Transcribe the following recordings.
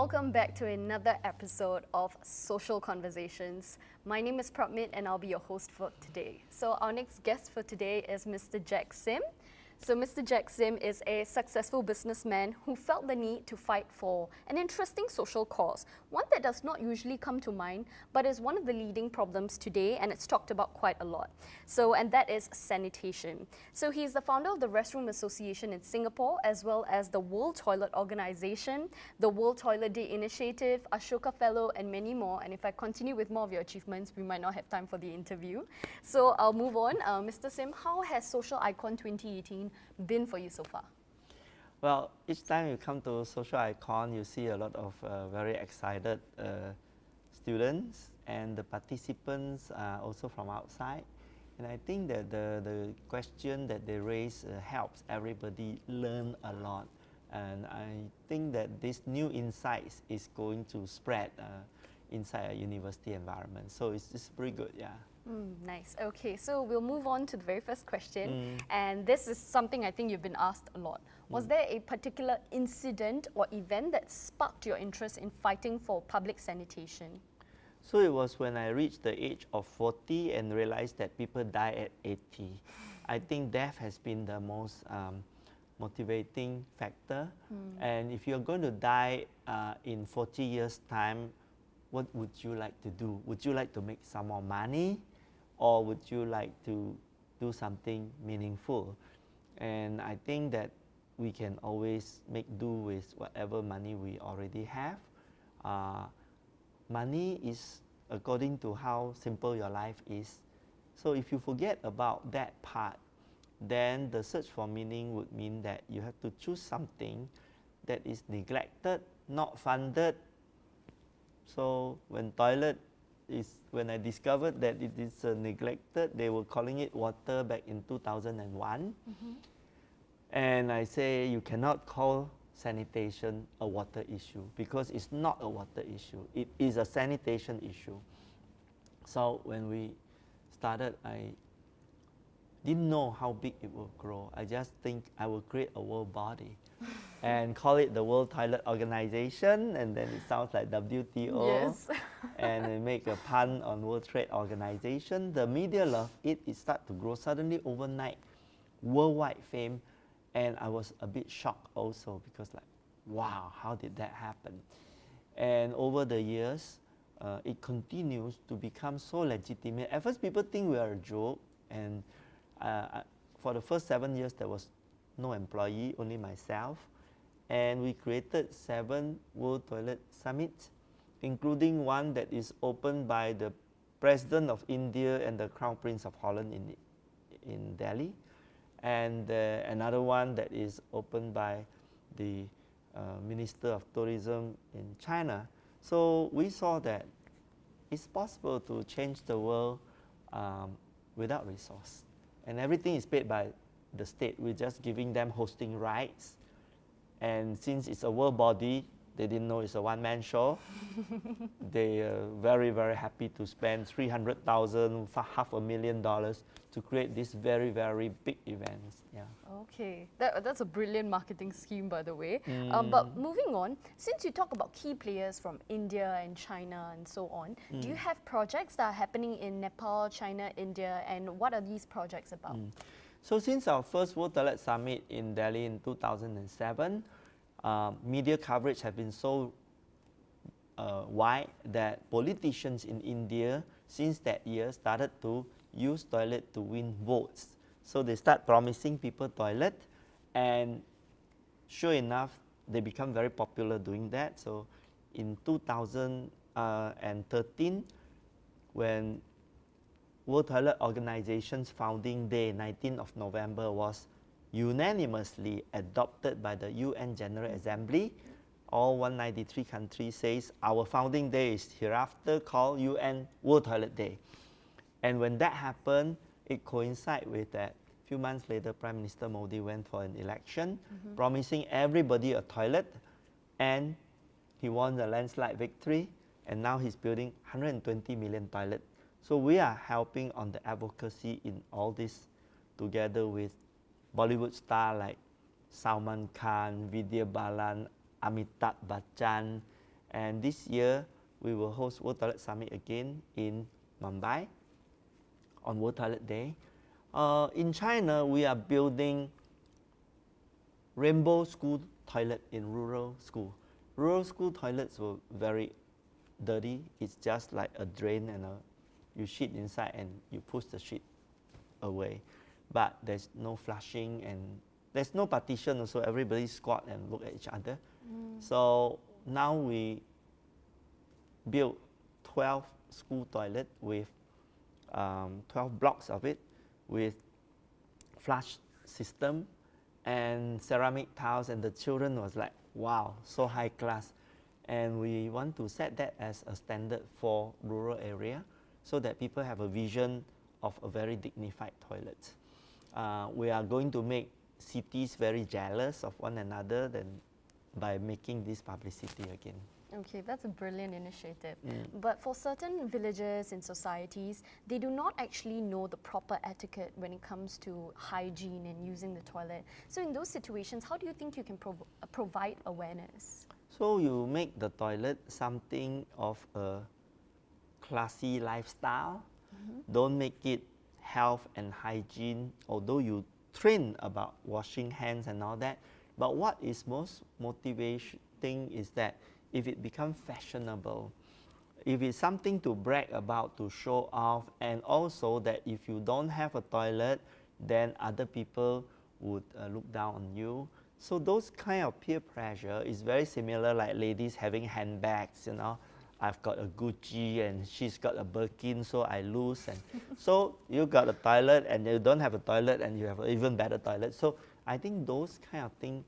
Welcome back to another episode of Social Conversations. My name is Prahbmeet and I'll be your host for today. So our next guest for today is Mr. Jack Sim. So Mr. Jack Sim is a successful businessman who felt the need to fight for an interesting social cause, one that does not usually come to mind, but is one of the leading problems today, and it's talked about quite a lot. And that is sanitation. So he's the founder of the Restroom Association in Singapore, as well as the World Toilet Organization, the World Toilet Day Initiative, Ashoka Fellow, and many more. And if I continue with more of your achievements, we might not have time for the interview. So I'll move on. Mr. Sim, how has Social Icon 2018 been for you so far? Well, each time you come to Social Icon, you see a lot of very excited students, and the participants are also from outside. And I think that the question that they raise helps everybody learn a lot. And I think that this new insights is going to spread inside a university environment. So it's pretty good, yeah. Nice. Okay, so we'll move on to the very first question. And this is something I think you've been asked a lot. Was there a particular incident or event that sparked your interest in fighting for public sanitation? So it was when I reached the age of 40 and realized that people die at 80. I think death has been the most motivating factor. And if you're going to die in 40 years' time, what would you like to do? Would you like to make some more money, or would you like to do something meaningful? And I think that we can always make do with whatever money we already have. Money is according to how simple your life is. So if you forget about that part, then the search for meaning would mean that you have to choose something that is neglected, not funded. So when I discovered that it is neglected, they were calling it water back in 2001. And I say you cannot call sanitation a water issue because it's not a water issue. It is a sanitation issue. So when we started, I didn't know how big it will grow. I just think I will create a world body and call it the World Toilet Organization, and then it sounds like WTO. Yes. And I make a pun on World Trade Organization. The media loved it. It started to grow suddenly overnight, worldwide fame. And I was a bit shocked also because like, wow, how did that happen? And over the years, it continues to become so legitimate. At first, people think we are a joke. And for the first 7 years, there was no employee, only myself. And we created 7 World Toilet Summits, including one that is opened by the President of India and the Crown Prince of Holland in Delhi. And another one that is opened by the Minister of Tourism in China. So we saw that it's possible to change the world without resource. And everything is paid by the state. We're just giving them hosting rights. And since it's a world body, they didn't know it's a one-man show. They are very, very happy to spend $300,000, $500,000 to create these very, very big events. Yeah. Okay, that's a brilliant marketing scheme, by the way. But moving on, since you talk about key players from India and China and so on, do you have projects that are happening in Nepal, China, India, and what are these projects about? So since our first World Toilet Summit in Delhi in 2007, media coverage has been so wide that politicians in India, since that year, started to use toilet to win votes. So they start promising people toilet, and sure enough, they become very popular doing that. So in 2013, when World Toilet Organization's founding day, 19th of November, was unanimously adopted by the UN General Assembly. All 193 countries says our founding day is hereafter called UN World Toilet Day. And when that happened, it coincided with that. A few months later, Prime Minister Modi went for an election, promising everybody a toilet, and he won the landslide victory, and now he's building 120 million toilets. So we are helping on the advocacy in all this together with Bollywood stars like Salman Khan, Vidya Balan, Amitabh Bachchan, And this year, we will host World Toilet Summit again in Mumbai on World Toilet Day. In China, we are building rainbow school toilet in rural school. Rural school toilets were very dirty. It's just like a drain and you shit inside and you push the shit away. But there's no flushing and there's no partition also. Everybody squat and look at each other. So now we built 12 school toilet with 12 blocks of it with flush system and ceramic tiles, and the children was like, wow, so high class. And we want to set that as a standard for rural area so that people have a vision of a very dignified toilet. We are going to make cities very jealous of one another than by making this publicity again. Okay, that's a brilliant initiative. But for certain villages and societies, they do not actually know the proper etiquette when it comes to hygiene and using the toilet. So in those situations, how do you think you can provide awareness? So you make the toilet something of a classy lifestyle. Don't make it health and hygiene, although you train about washing hands and all that. But what is most motivating is that if it becomes fashionable, if it's something to brag about, to show off, and also that if you don't have a toilet, then other people would look down on you. So those kind of peer pressure is very similar like ladies having handbags, you know. I've got a Gucci and she's got a Birkin, so I lose. And so you got a toilet and you don't have a toilet and you have an even better toilet. So I think those kind of things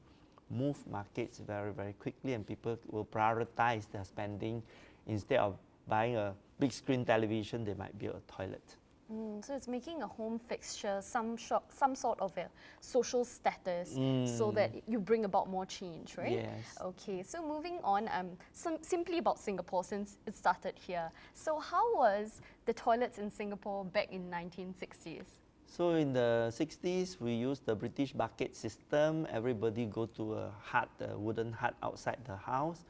move markets very, very quickly, and people will prioritize their spending. Instead of buying a big screen television, they might build a toilet. So it's making a home fixture some sort of a social status so that you bring about more change, right? Yes. Okay, so moving on, simply about Singapore since it started here. So how was the toilets in Singapore back in 1960s? So in the 60s, we used the British bucket system. Everybody go to a hut, a wooden hut outside the house.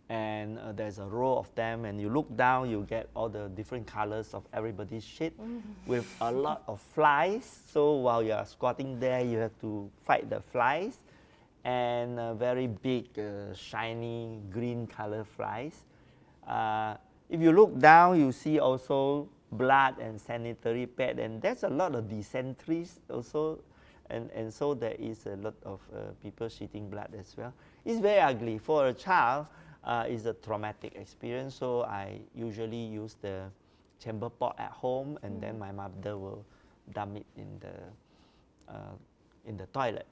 And there's a row of them, and you look down, you get all the different colors of everybody's shit with a lot of flies. So while you are squatting there, you have to fight the flies, and very big, shiny green color flies. If you look down, you see also blood and sanitary pad, and there's a lot of dysenteries also, and so there is a lot of people shitting blood as well. It's very ugly. For a child, it's a traumatic experience, so I usually use the chamber pot at home, and then my mother will dump it in the toilet.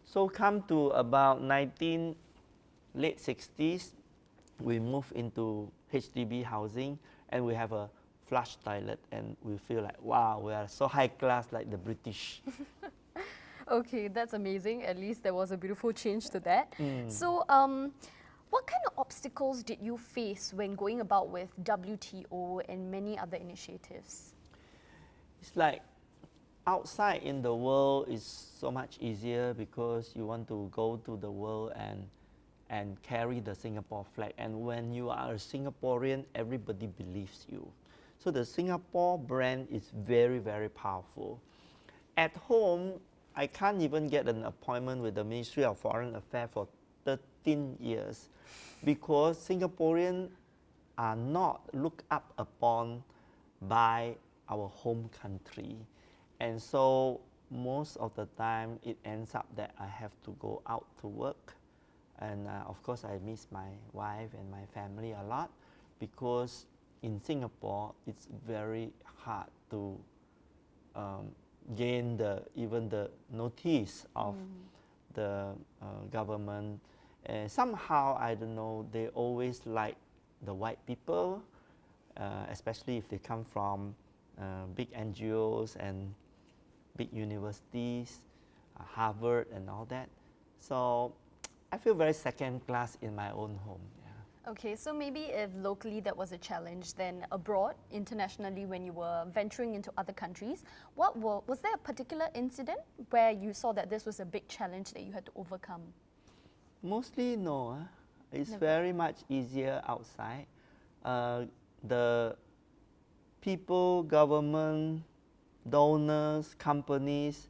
So come to about late 60s, we move into HDB housing, and we have a flush toilet, and we feel like, wow, we are so high class like the British. Okay, that's amazing. At least there was a beautiful change to that. So what kind of obstacles did you face when going about with WTO and many other initiatives? It's like outside in the world is so much easier because you want to go to the world and carry the Singapore flag. And when you are a Singaporean, everybody believes you. So the Singapore brand is very, very powerful. At home, I can't even get an appointment with the Ministry of Foreign Affairs for 13 years because Singaporeans are not looked up upon by our home country. And so most of the time it ends up that I have to go out to work. And of course I miss my wife and my family a lot because in Singapore it's very hard to gain even the notice of the government. Somehow, I don't know, they always like the white people, especially if they come from big NGOs and big universities, Harvard and all that. So I feel very second class in my own home. Yeah. Okay, so maybe if locally that was a challenge, then abroad, internationally, when you were venturing into other countries, was there a particular incident where you saw that this was a big challenge that you had to overcome? Mostly no. It's Never. very much easier outside. The people, government, donors, companies,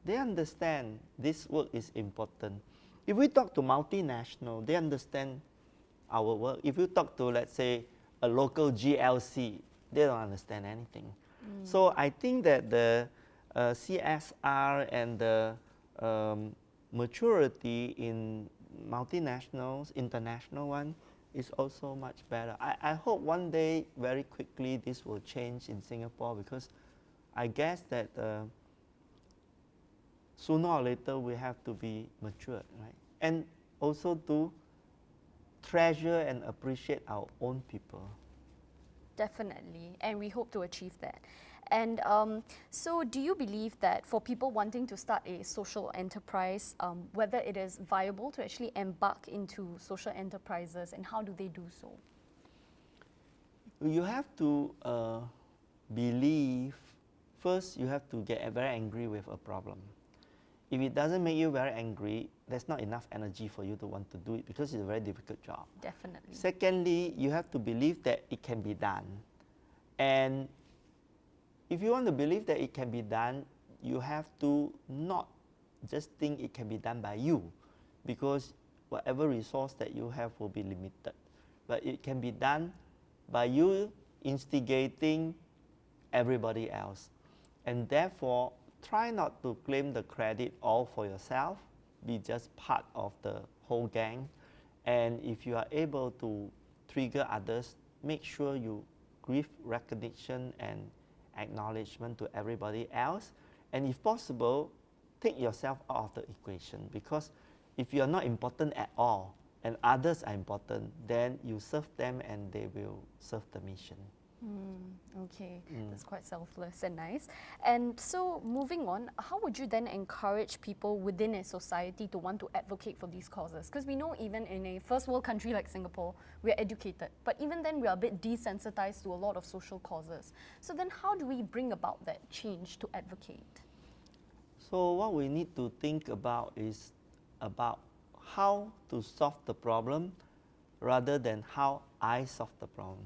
they understand this work is important. If we talk to multinational, they understand our work. If you talk to, let's say, a local GLC, they don't understand anything. So I think that the CSR and the maturity in multinationals, international one, is also much better. I hope one day, very quickly, this will change in Singapore, because I guess that sooner or later we have to be matured, right? And also to treasure and appreciate our own people. Definitely, and we hope to achieve that. And so do you believe that for people wanting to start a social enterprise, whether it is viable to actually embark into social enterprises, and how do they do so? You have to believe, first you have to get very angry with a problem. If it doesn't make you very angry, there's not enough energy for you to want to do it, because it's a very difficult job. Definitely. Secondly, you have to believe that it can be done. And if you want to believe that it can be done, you have to not just think it can be done by you, because whatever resource that you have will be limited. But it can be done by you instigating everybody else. And therefore, try not to claim the credit all for yourself. Be just part of the whole gang. And if you are able to trigger others, make sure you give recognition and acknowledgement to everybody else. And if possible, take yourself out of the equation, because if you are not important at all and others are important, then you serve them and they will serve the mission. Okay, that's quite selfless and nice. And so moving on, how would you then encourage people within a society to want to advocate for these causes? Because we know even in a first world country like Singapore, we're educated, but even then we are a bit desensitized to a lot of social causes. So then how do we bring about that change to advocate? So what we need to think about is about how to solve the problem rather than how I solve the problem.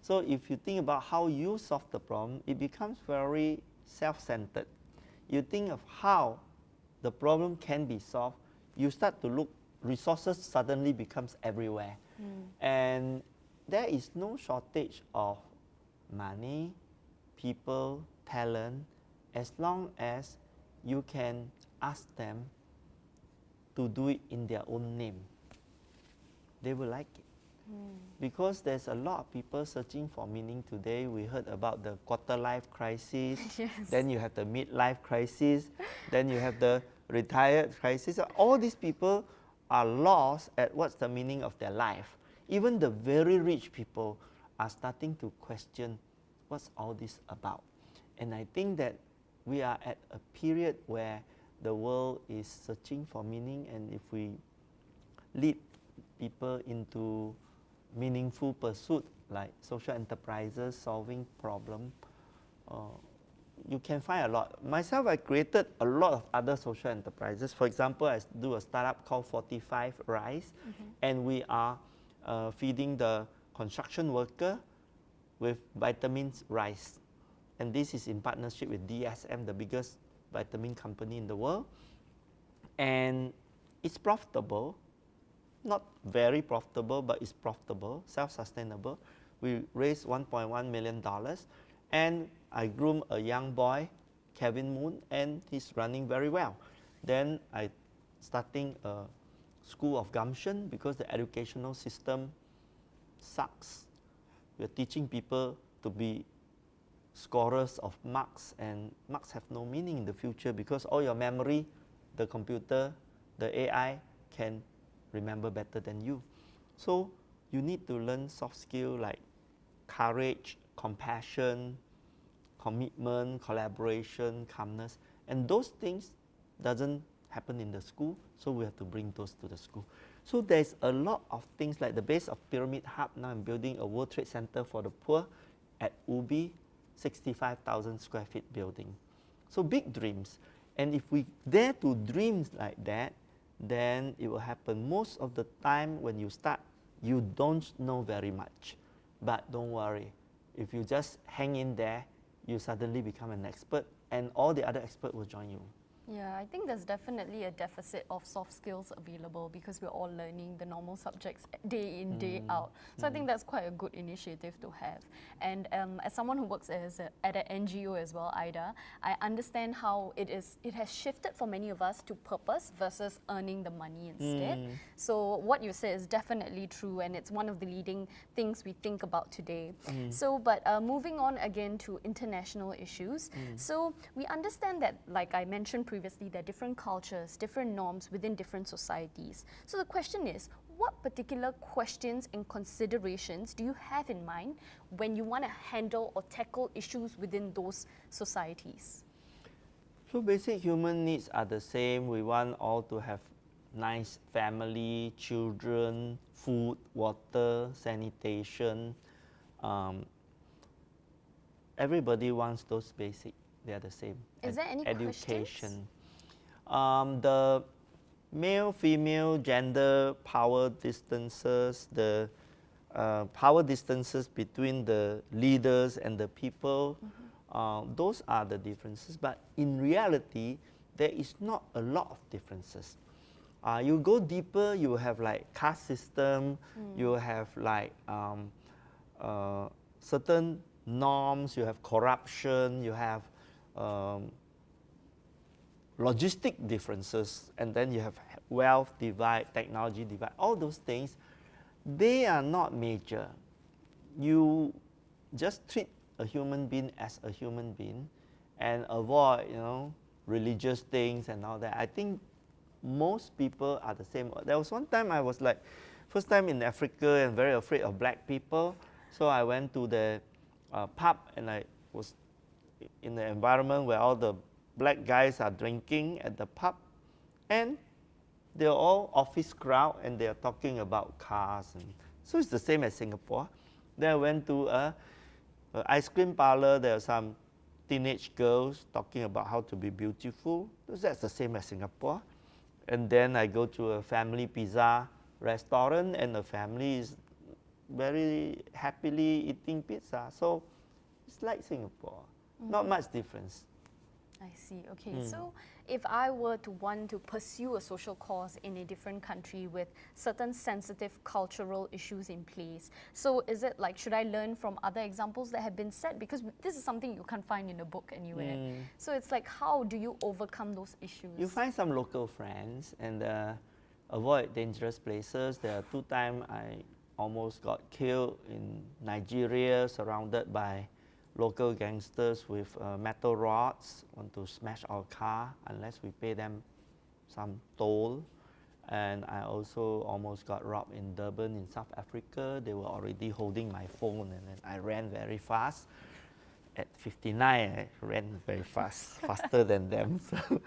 So if you think about how you solve the problem, it becomes very self-centered. You think of how the problem can be solved, you start to look, resources suddenly becomes everywhere. And there is no shortage of money, people, talent, as long as you can ask them to do it in their own name. They will like it. Because there's a lot of people searching for meaning today. We heard about the quarter-life crisis, Yes. then you have the mid-life crisis, then you have the retired crisis. All these people are lost at what's the meaning of their life. Even the very rich people are starting to question what's all this about. And I think that we are at a period where the world is searching for meaning, and if we lead people into meaningful pursuit like social enterprises, solving problem, you can find a lot. Myself, I created a lot of other social enterprises. For example, I do a startup called 45 Rice, and we are feeding the construction worker with vitamins rice. And this is in partnership with DSM, the biggest vitamin company in the world. And it's profitable. Not very profitable, but it's profitable, self-sustainable. We raised $1.1 million, and I groomed a young boy, Kevin Moon, and he's running very well. Then I starting a school of gumption, because the educational system sucks. We're teaching people to be scorers of marks, and marks have no meaning in the future, because all your memory, the computer, the AI can remember better than you. So you need to learn soft skills like courage, compassion, commitment, collaboration, calmness. And those things doesn't happen in the school, so we have to bring those to the school. So there's a lot of things like the base of Pyramid Hub. Now I'm building a World Trade Center for the poor at Ubi, 65,000 square feet building. So big dreams. And if we dare to dream like that, then it will happen. Most of the time when you start, you don't know very much. But don't worry, if you just hang in there, you suddenly become an expert, and all the other experts will join you. Yeah, I think there's definitely a deficit of soft skills available because we're all learning the normal subjects day in, day out. So I think that's quite a good initiative to have. And as someone who works at an NGO as well, Ida, I understand how it has shifted for many of us to purpose versus earning the money instead. So what you said is definitely true, and it's one of the leading things we think about today. So, but moving on again to international issues. So we understand that, like I mentioned previously, there are different cultures, different norms within different societies. So the question is, what particular questions and considerations do you have in mind when you want to handle or tackle issues within those societies? So basic human needs are the same. We want all to have nice family, children, food, water, sanitation. Everybody wants those basic. They are the same. Is there any education? The male-female gender power distances, the power distances between the leaders and the people, those are the differences. But in reality, there is not a lot of differences. You go deeper, you have like caste system, you have like certain norms, you have corruption, you have logistic differences, and then you have wealth divide, technology divide, all those things, they are not major. You just treat a human being as a human being and avoid, religious things and all that. I think most people are the same. There was one time I was like, first time in Africa and very afraid of black people. So I went to the pub and I was in the environment where all the black guys are drinking at the pub, and they're all office crowd and they're talking about cars. And so it's the same as Singapore. Then I went to a ice cream parlor. There are some teenage girls talking about how to be beautiful. That's the same as Singapore. And then I go to a family pizza restaurant and the family is very happily eating pizza. So it's like Singapore. Not much difference. I see. Okay, so if I were to want to pursue a social cause in a different country with certain sensitive cultural issues in place, so is it like, should I learn from other examples that have been set? Because this is something you can't find in a book anywhere. So it's like, how do you overcome those issues? You find some local friends and avoid dangerous places. There are 2 times I almost got killed in Nigeria, surrounded by local gangsters with metal rods, want to smash our car unless we pay them some toll. And I also almost got robbed in Durban in South Africa. They were already holding my phone and then I ran very fast. At 59, I ran very fast, faster than them. So,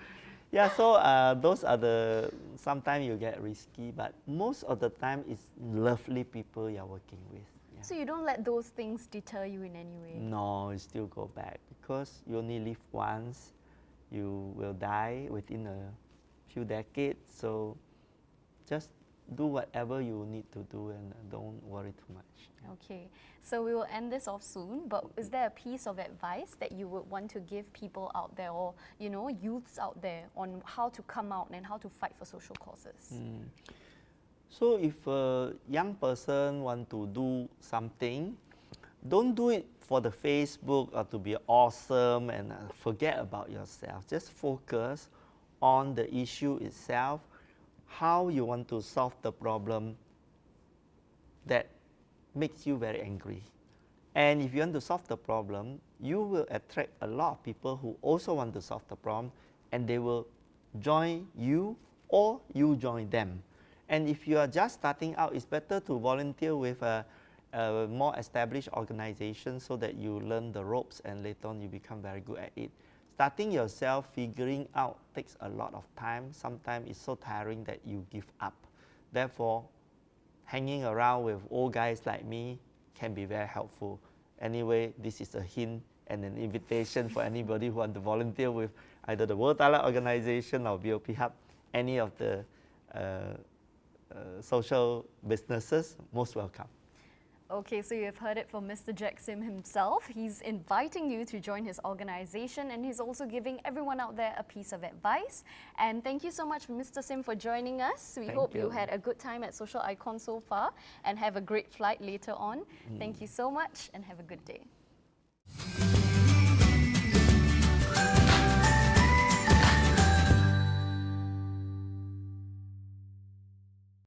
yeah, so those are sometimes you get risky, but most of the time it's lovely people you're working with. So you don't let those things deter you in any way? No, you still go back because you only live once. You will die within a few decades. So just do whatever you need to do and don't worry too much. Okay, so we will end this off soon, but is there a piece of advice that you would want to give people out there or, youths out there on how to come out and how to fight for social causes? So if a young person want to do something, don't do it for the Facebook or to be awesome and forget about yourself. Just focus on the issue itself, how you want to solve the problem that makes you very angry. And if you want to solve the problem, you will attract a lot of people who also want to solve the problem, and they will join you or you join them. And if you are just starting out, it's better to volunteer with a more established organization so that you learn the ropes and later on you become very good at it. Starting yourself, figuring out takes a lot of time. Sometimes it's so tiring that you give up. Therefore, hanging around with old guys like me can be very helpful. Anyway, this is a hint and an invitation for anybody who wants to volunteer with either the World Toilet Organization or BOP Hub, any of the social businesses, most welcome. Okay, so you've heard it from Mr. Jack Sim himself. He's inviting you to join his organization, and he's also giving everyone out there a piece of advice. And thank you so much, Mr. Sim, for joining us. We hope you had a good time at Social Icon so far and have a great flight later on. Thank you so much and have a good day.